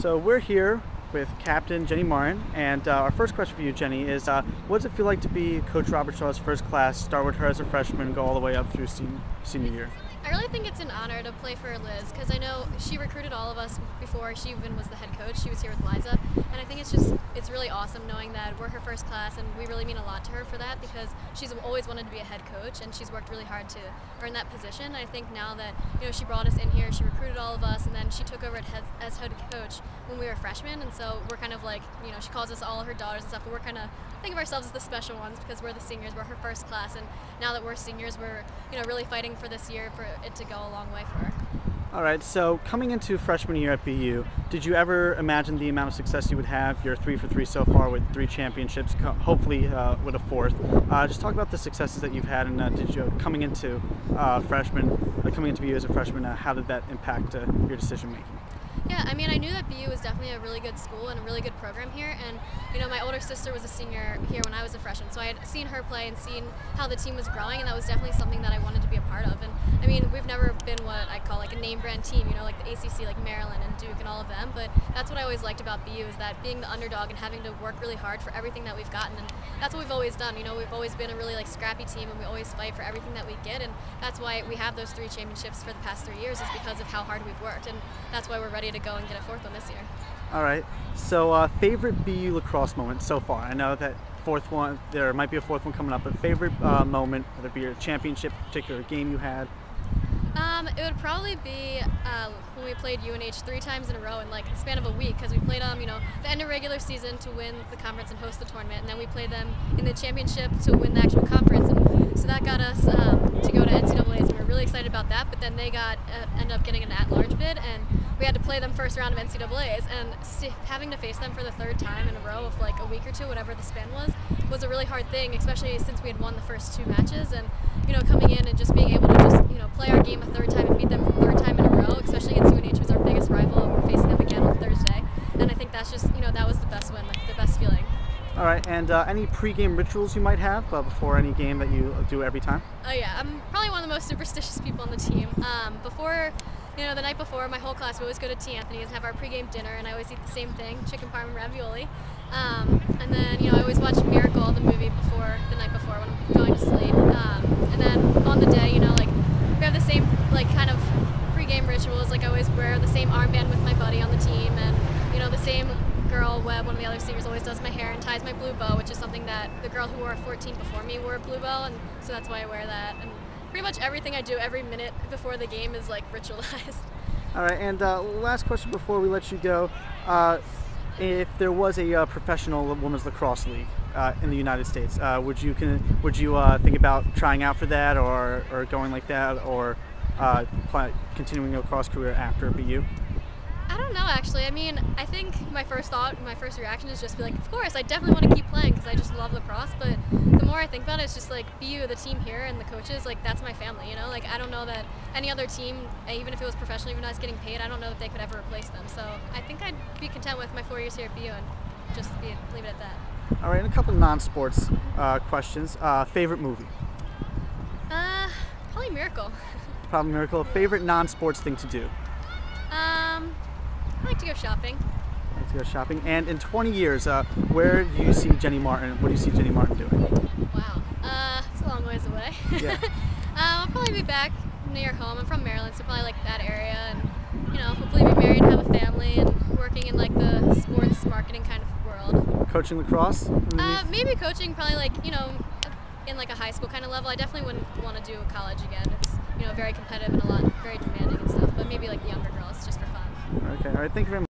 So we're here with Captain Jenny Martin, and our first question for you, Jenny, is what does it feel like to be Coach Robert Shaw's first class, start with her as a freshman, go all the way up through senior year? I really think it's an honor to play for Liz because I know she recruited all of us before she even was the head coach. She was here with Liza, and I think it's really awesome knowing that we're her first class, and we really mean a lot to her for that because she's always wanted to be a head coach and she's worked really hard to earn that position. And I think now that she brought us in here, she recruited all of us, and then she took over as head coach when we were freshmen, and so we're kind of like she calls us all her daughters and stuff, but we're kind of think of ourselves as the special ones because we're the seniors, we're her first class, and now that we're seniors, we're really fighting for this year for it to go a long way for her. All right, so coming into freshman year at BU, did you ever imagine the amount of success you would have? You're 3 for 3 so far with 3 championships, hopefully with a 4th. Just talk about the successes that you've had, and coming into BU as a freshman, how did that impact your decision making? Yeah, I mean, I knew that BU was definitely a really good school and a really good program here, and my older sister was a senior here when I was a freshman, so I had seen her play and seen how the team was growing, and that was definitely something that I wanted to be a part of. And I mean, we've never been what I call like a name brand team, like the ACC, like Maryland and Duke and all of them, but that's what I always liked about BU, is that being the underdog and having to work really hard for everything that we've gotten, and that's what we've always done. We've always been a really scrappy team, and we always fight for everything that we get, and that's why we have those 3 championships for the past 3 years, is because of how hard we've worked, and that's why we're ready to go and get a 4th one this year. All right. So favorite BU lacrosse moment so far? I know that 4th one, there might be a 4th one coming up, but favorite moment, whether it be your championship, particular game you had? It would probably be when we played UNH 3 times in a row in the span of a week, because we played them, the end of regular season to win the conference and host the tournament, and then we played them in the championship to win the actual conference, and so that got us to go to NCAA's, and we're really excited about that. But then they ended up getting an at-large bid, and we had to play them first round of NCAA's, and having to face them for the 3rd time in a row of a week or 2, whatever the span was a really hard thing, especially since we had won the first 2 matches, and coming in and just being able to just play our game a 3rd time and beat them 3rd time in a row, especially against UNH, who's our biggest rival, and we're facing them again on Thursday. And I think that's just that was the best win, the best feeling. All right, and any pre-game rituals you might have before any game that you do every time? Oh yeah, I'm probably one of the most superstitious people on the team. Before, the night before, my whole class, we always go to T. Anthony's and have our pre-game dinner, and I always eat the same thing, chicken parm and ravioli. And then, I always watch Miracle, the movie, the night before when I'm going to sleep. And then on the day, we have the same, kind of pre-game rituals. I always wear the same armband with my buddy on the team, and, the same girl, Webb, one of the other seniors, always does my hair and ties my blue bow, which is something that the girl who wore a 14 before me wore a blue bow, and so that's why I wear that. And pretty much everything I do every minute before the game is ritualized. All right, and last question before we let you go. If there was a professional women's lacrosse league in the United States, would you think about trying out for that, or going like that, or continuing your lacrosse career after BU? I don't know, actually. I mean, I think my first reaction is just to be of course, I definitely want to keep playing because I just love lacrosse, but the more I think about it, it's just BU, the team here, and the coaches, that's my family, I don't know that any other team, even if it was professional, even though I was getting paid, I don't know that they could ever replace them. So I think I'd be content with my 4 years here at BU and just leave it at that. All right, and a couple of non-sports questions. Favorite movie? Probably Miracle. Probably Miracle. Favorite non-sports thing to do? I like to go shopping. Like to go shopping. And in 20 years, where do you see Jenny Martin? What do you see Jenny Martin doing? Wow, it's a long ways away. Yeah. I'll probably be back near home. I'm from Maryland, so probably that area, and hopefully be married and have a family and working in the sports marketing kind of world. Coaching lacrosse? Maybe coaching, probably in a high school kind of level. I definitely wouldn't want to do college again. It's very competitive and very demanding and stuff. But maybe the younger girls, just for fun. Okay. All right. Thank you very much.